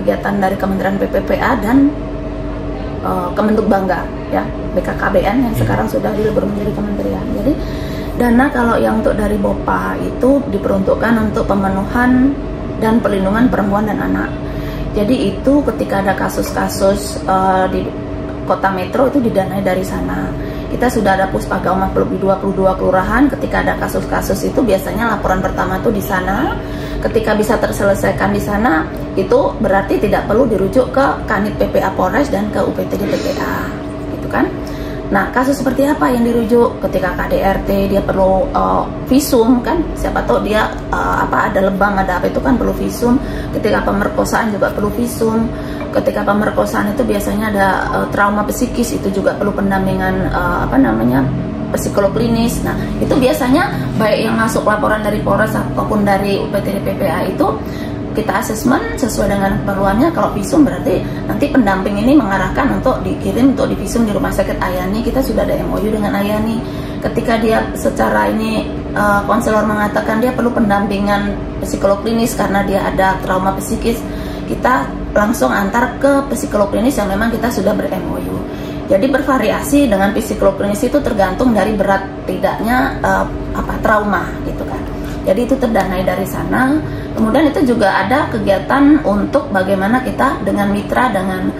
kegiatan dari Kementerian PPPA dan Kementerian Bangga ya, BKKBN yang sekarang sudah dilebur menjadi kementerian. Jadi dana kalau yang untuk dari BOPA itu diperuntukkan untuk pemenuhan dan perlindungan perempuan dan anak. Jadi itu ketika ada kasus-kasus di Kota Metro itu didanai dari sana. Kita sudah ada Puspagauma di 22 kelurahan. Ketika ada kasus-kasus itu biasanya laporan pertama itu di sana. Ketika bisa terselesaikan di sana, itu berarti tidak perlu dirujuk ke Kanit PPA Polres dan ke UPTD PPA, gitu kan? Nah, kasus seperti apa yang dirujuk? Ketika KDRT dia perlu visum kan? Siapa tahu dia ada lebam, ada apa itu kan perlu visum. Ketika pemerkosaan juga perlu visum. Ketika pemerkosaan itu biasanya ada trauma psikis, itu juga perlu pendampingan psikolog klinis. Nah, itu biasanya baik yang masuk laporan dari Polres ataupun dari UPTD PPA itu kita asesmen sesuai dengan keperluannya. Kalau visum berarti nanti pendamping ini mengarahkan untuk dikirim untuk divisum di Rumah Sakit Ayani. Kita sudah ada MOU dengan Ayani. Ketika dia secara ini konselor mengatakan dia perlu pendampingan psikolog klinis karena dia ada trauma psikis, kita langsung antar ke psikolog klinis yang memang kita sudah ber-MOU. Jadi bervariasi dengan psikolog klinis itu tergantung dari berat tidaknya trauma gitu kan. Jadi itu terdanai dari sana. Kemudian itu juga ada kegiatan untuk bagaimana kita dengan mitra dengan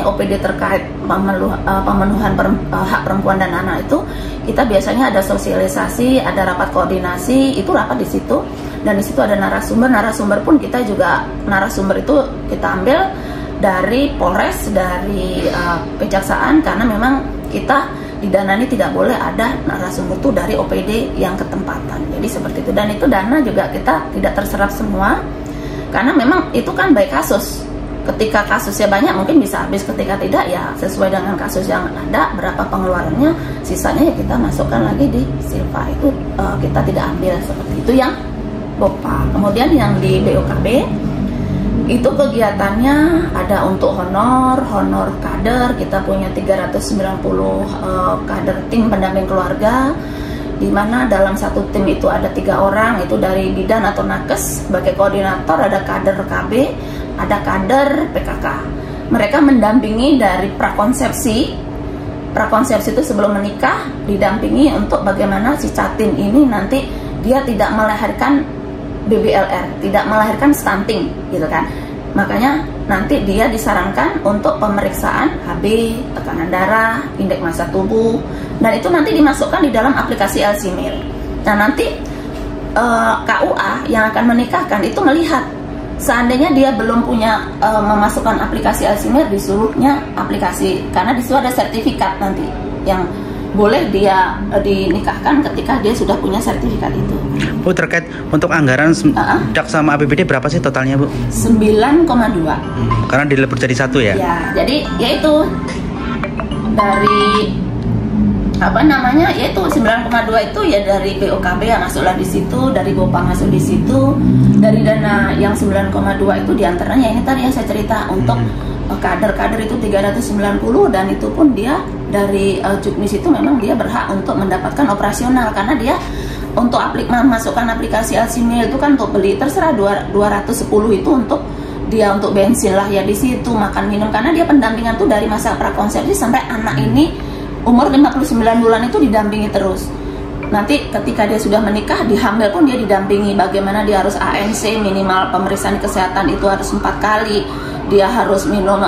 OPD terkait pemenuhan hak perempuan dan anak itu, kita biasanya ada sosialisasi, ada rapat koordinasi, itu rapat di situ. Dan di situ ada narasumber pun kita juga narasumber itu kita ambil dari Polres, dari Kejaksaan, karena memang kita di dana ini tidak boleh ada narasumber itu dari OPD yang ketempatan. Jadi seperti itu. Dan itu dana juga kita tidak terserap semua, karena memang itu kan baik kasus. Ketika kasusnya banyak mungkin bisa habis, ketika tidak ya sesuai dengan kasus yang ada berapa pengeluarannya, sisanya ya kita masukkan lagi di Silva. Itu kita tidak ambil seperti itu yang BOPA. Kemudian yang di BOKB itu kegiatannya ada untuk honor kader. Kita punya 390 kader tim pendamping keluarga, di mana dalam satu tim itu ada 3 orang, itu dari bidan atau nakes sebagai koordinator, ada kader KB, ada kader PKK. Mereka mendampingi dari prakonsepsi itu sebelum menikah, didampingi untuk bagaimana si catin ini nanti dia tidak melahirkan BBLR, tidak melahirkan stunting gitu kan. Makanya nanti dia disarankan untuk pemeriksaan HB, tekanan darah, indeks massa tubuh, dan itu nanti dimasukkan di dalam aplikasi Alzheimer. Nah, nanti KUA yang akan menikahkan itu melihat, seandainya dia belum punya memasukkan aplikasi Alzheimer, disuruhnya aplikasi, karena di situ ada sertifikat nanti yang boleh dia dinikahkan ketika dia sudah punya sertifikat itu. Bu, terkait untuk anggaran DAK sama APBD berapa sih totalnya, Bu? 9,2. Karena dilebur jadi satu ya? Ya, jadi yaitu dari yaitu 9,2 itu ya dari BOKB yang masuklah di situ, dari BOPA masuk di situ, dari dana yang 9,2 itu diantaranya ini tadi yang saya cerita untuk kader-kader itu 390, dan itu pun dia dari Juknis itu memang dia berhak untuk mendapatkan operasional, karena dia untuk memasukkan aplikasi Alzheimer itu kan untuk beli terserah 210 itu untuk dia untuk bensin lah ya di situ, makan minum, karena dia pendampingan tuh dari masa prakonsepsi sampai anak ini umur 59 bulan itu didampingi terus. Nanti ketika dia sudah menikah, dihamil pun dia didampingi, bagaimana dia harus ANC minimal pemeriksaan kesehatan itu harus 4 kali, dia harus minum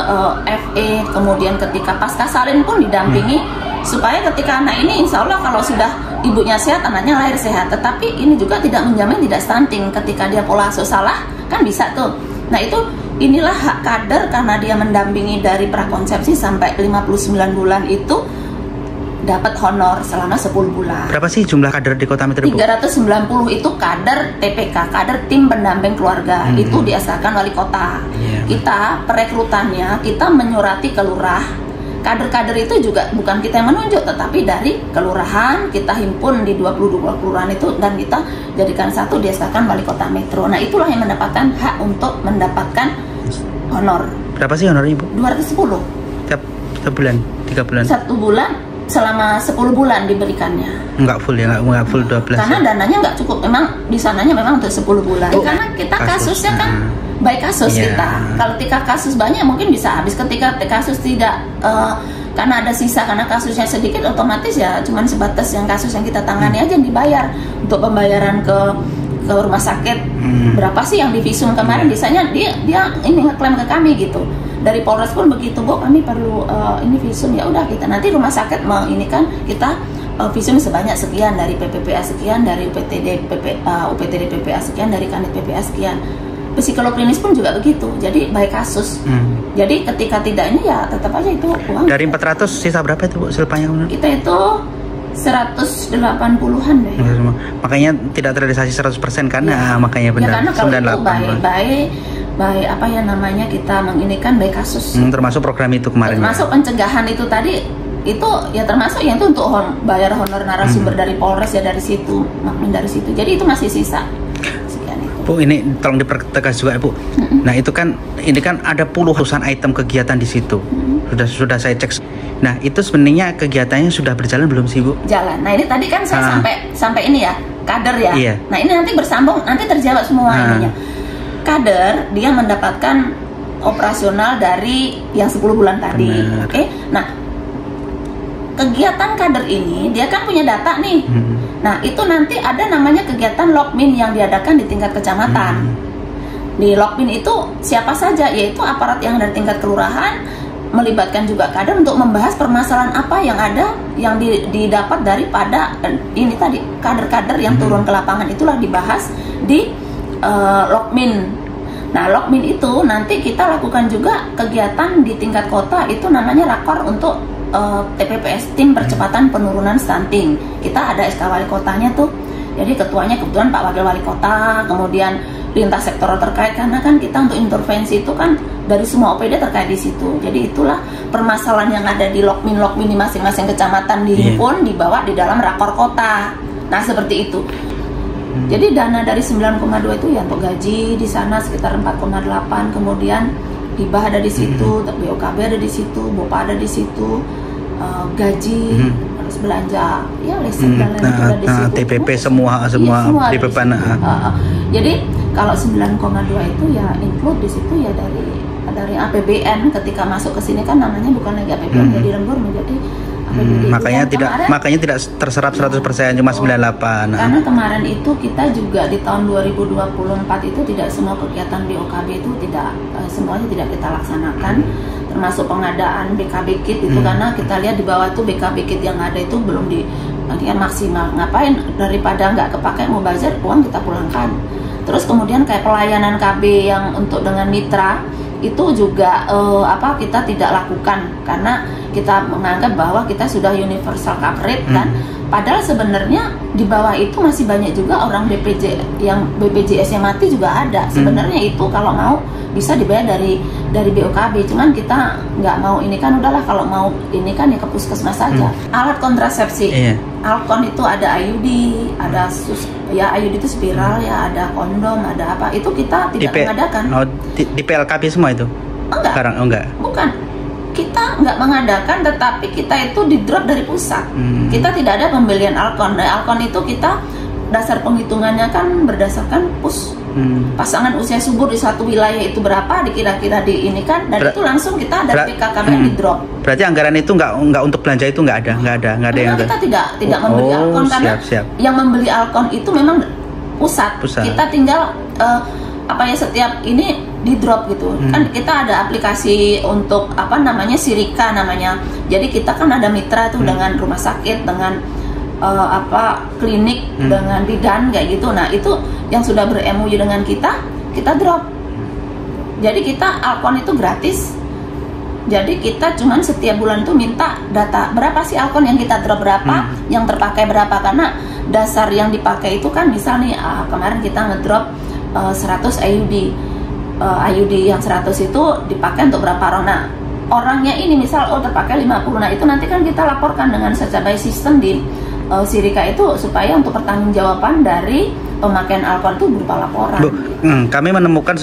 FE, kemudian ketika pasca salin pun didampingi, supaya ketika anak ini insya Allah kalau sudah ibunya sehat, anaknya lahir sehat. Tetapi ini juga tidak menjamin tidak stunting, ketika dia pola asuh salah kan bisa tuh. Nah itu inilah hak kader, karena dia mendampingi dari prakonsepsi sampai 59 bulan itu dapat honor selama 10 bulan. Berapa sih jumlah kader di Kota Metro? 390 itu kader TPK, kader tim pendamping keluarga. Itu diasalkan wali kota. Kita perekrutannya kita menyurati ke lurah. Kader-kader itu juga bukan kita yang menunjuk, tetapi dari kelurahan kita himpun di 22 kelurahan itu, dan kita jadikan satu, diasalkan wali kota Metro. Nah itulah yang mendapatkan hak untuk mendapatkan honor. Berapa sih honornya, Bu? 210 tiap bulan, 3 bulan? 1 bulan selama 10 bulan diberikannya. Enggak full ya, enggak full 12. Karena dananya enggak cukup, memang di sananya memang untuk 10 bulan. Karena kita kasusnya kan by kasus kita. Kalau ketika kasus banyak mungkin bisa habis, ketika kasus tidak karena ada sisa karena kasusnya sedikit, otomatis ya cuman sebatas yang kasus yang kita tangani aja yang dibayar. Untuk pembayaran ke rumah sakit berapa sih yang di visum kemarin, biasanya dia ini ngeklaim ke kami gitu. Dari Polres pun begitu, Bu, kami perlu ini visum, ya udah kita nanti rumah sakit mau ini kan kita visum sebanyak sekian, dari PPPA sekian, dari UPTD PPA sekian, dari Kanit PPA sekian. Psikolog klinis pun juga begitu, jadi by kasus. Jadi ketika tidak ini ya tetap aja itu uang. Dari 400 sisa berapa itu, Bu, silpanya? Kita itu 180-an deh. Makanya tidak terrealisasi 100% kan? Ya. Makanya benar. Ya, karena kalau itu by apa ya namanya, kita menginikan by kasus. Termasuk program itu kemarin. Termasuk pencegahan itu tadi, itu ya termasuk yang itu untuk bayar honor narasumber dari Polres ya, dari situ, makmin dari situ. Jadi itu masih sisa. Bu, ini tolong dipertegas juga, Bu. Nah, itu kan ini kan ada puluhan item kegiatan di situ. Sudah saya cek. Nah, itu sebenarnya kegiatannya sudah berjalan belum sih, Bu? Jalan. Nah, ini tadi kan saya sampai ini ya, kader ya. Iya. Nah, ini nanti bersambung, nanti terjawab semua ininya. Kader dia mendapatkan operasional dari yang 10 bulan tadi. Oke. Nah, kegiatan kader ini dia kan punya data nih. Nah, itu nanti ada namanya kegiatan Lokmin yang diadakan di tingkat kecamatan. Di Lokmin itu siapa saja, yaitu aparat yang dari tingkat kelurahan, melibatkan juga kader untuk membahas permasalahan apa yang ada, yang didapat daripada ini tadi kader-kader yang turun ke lapangan, itulah dibahas di Lokmin. Nah, Lokmin itu nanti kita lakukan juga kegiatan di tingkat kota, itu namanya rakor untuk TPPS, tim percepatan penurunan stunting. Kita ada SK wali kotanya tuh, jadi ketuanya kebetulan Pak Wakil Wali Kota, kemudian lintas sektoral terkait, karena kan kita untuk intervensi itu kan dari semua OPD terkait di situ. Jadi itulah permasalahan yang ada di Lokmin di masing-masing kecamatan dihimpun, dibawa di dalam rakor kota. Nah, seperti itu. Jadi dana dari 9,2 itu ya untuk gaji di sana sekitar 4,8, kemudian hibah ada di situ, BOKB ada di situ, BOPA ada di situ, gaji, harus belanja, ya listrik dan lain-lain ada di situ. TPP semua di beban. Jadi kalau 9,2 itu ya include di situ ya dari APBN. Ketika masuk ke sini kan namanya bukan lagi APBN, jadi lembur menjadi APBD. Makanya tidak terserap 100%, cuma 98. Karena kemarin itu kita juga di tahun 2024 itu tidak semua kegiatan BOKB itu semuanya tidak kita laksanakan, termasuk pengadaan BKB kit itu, karena kita lihat di bawah itu BKB kit yang ada itu belum maksimal. Ngapain, daripada nggak kepakai mau bazar, uang kita pulangkan. Terus kemudian kayak pelayanan KB yang untuk dengan mitra itu juga kita tidak lakukan karena kita menganggap bahwa kita sudah universal coverage kan. Padahal sebenarnya di bawah itu masih banyak juga orang BPJS yang mati juga ada. Sebenarnya itu kalau mau bisa dibayar dari BOKB, cuman kita nggak mau ini kan, udahlah kalau mau ini kan ya ke puskesmas saja. Alat kontrasepsi, Alkon itu ada IUD, ada IUD itu spiral ya, ada kondom, ada apa, itu kita tidak mengadakan. Di PLKB semua itu? Enggak. Enggak. Bukan. Kita nggak mengadakan, tetapi kita itu di drop dari pusat. Kita tidak ada pembelian Alkon. Nah, Alkon itu kita dasar penghitungannya kan berdasarkan pasangan usia subur di satu wilayah itu berapa, dikira-kira di ini kan, dan itu langsung kita dari BKKBN di drop. Berarti anggaran itu nggak untuk belanja itu nggak ada yang kita tidak membeli Alkon karena yang membeli Alkon itu memang pusat. Kita tinggal setiap ini di drop gitu. Kan kita ada aplikasi untuk Sirika namanya. Jadi kita kan ada mitra tuh dengan rumah sakit, dengan klinik, dengan bidan kayak gitu. Nah, itu yang sudah ber-MOU dengan kita drop. Jadi kita Alkon itu gratis. Jadi kita cuman setiap bulan tuh minta data berapa sih Alkon yang kita drop, berapa, yang terpakai berapa, karena dasar yang dipakai itu kan misal nih kemarin kita ngedrop 100 IUD yang 100 itu dipakai untuk berapa orang. Nah, orangnya ini misal terpakai 50. Nah, itu nanti kan kita laporkan dengan secara sistem di Sirika itu supaya untuk pertanggungjawaban dari pemakaian Alkon itu berupa laporan. Bu, kami menemukan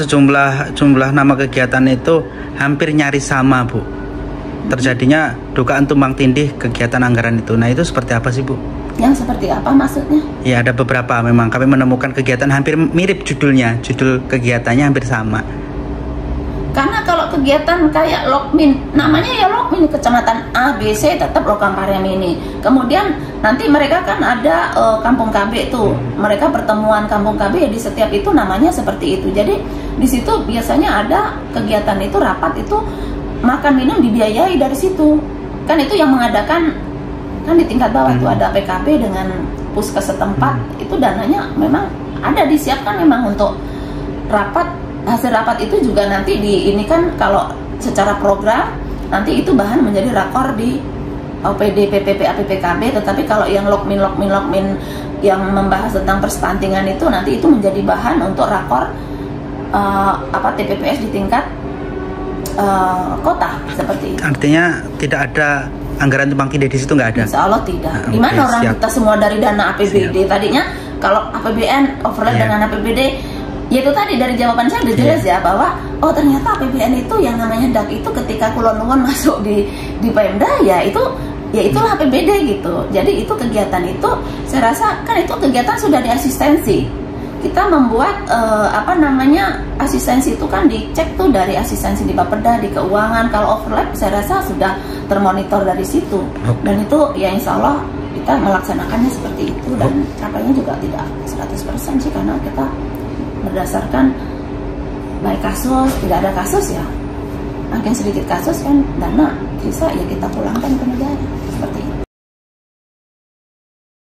jumlah nama kegiatan itu hampir nyaris sama, Bu. Terjadinya dugaan tumpang tindih kegiatan anggaran itu. Nah, itu seperti apa sih, Bu? Yang seperti apa maksudnya? Ya, ada beberapa memang kami menemukan kegiatan hampir mirip judulnya, judul kegiatannya hampir sama. kalau kegiatan kayak Lokmin, namanya ya Lokmin, kecamatan A, B, C tetap Lokam Karya Mini. Kemudian nanti mereka kan ada kampung KB tuh, mereka pertemuan kampung KB ya, di setiap itu namanya seperti itu. Jadi di situ biasanya ada kegiatan itu, rapat itu, makan minum dibiayai dari situ. Kan itu yang mengadakan, kan di tingkat bawah tuh ada PKB dengan puskes setempat, itu dananya memang ada disiapkan memang untuk rapat. Hasil rapat itu juga nanti ini kan kalau secara program nanti itu bahan menjadi rakor di OPD, PPP, APPKB. Tetapi kalau yang Lokmin yang membahas tentang perstuntingan itu nanti itu menjadi bahan untuk rakor TPPS di tingkat kota seperti itu. Artinya tidak ada anggaran tumpang tindih di situ, nggak ada? Insya Allah tidak. Gimana orang kita semua dari dana APBD? Tadinya kalau APBN overlap dengan APBD, ya itu tadi dari jawaban saya udah jelas ya, bahwa oh ternyata APBN itu yang namanya DAK itu ketika Kulon Nuwun masuk di Pemda ya itulah APBD gitu. Jadi itu kegiatan itu saya rasa kan itu kegiatan sudah diasistensi. Kita membuat asistensi itu kan dicek tuh dari asistensi di Bapeda, di keuangan. Kalau overlap saya rasa sudah termonitor dari situ. Dan itu ya insya Allah kita melaksanakannya seperti itu, dan capainya juga tidak 100% sih, karena kita berdasarkan baik kasus, tidak ada kasus ya makin sedikit kasus kan dana sisa ya kita pulangkan ke negara seperti itu.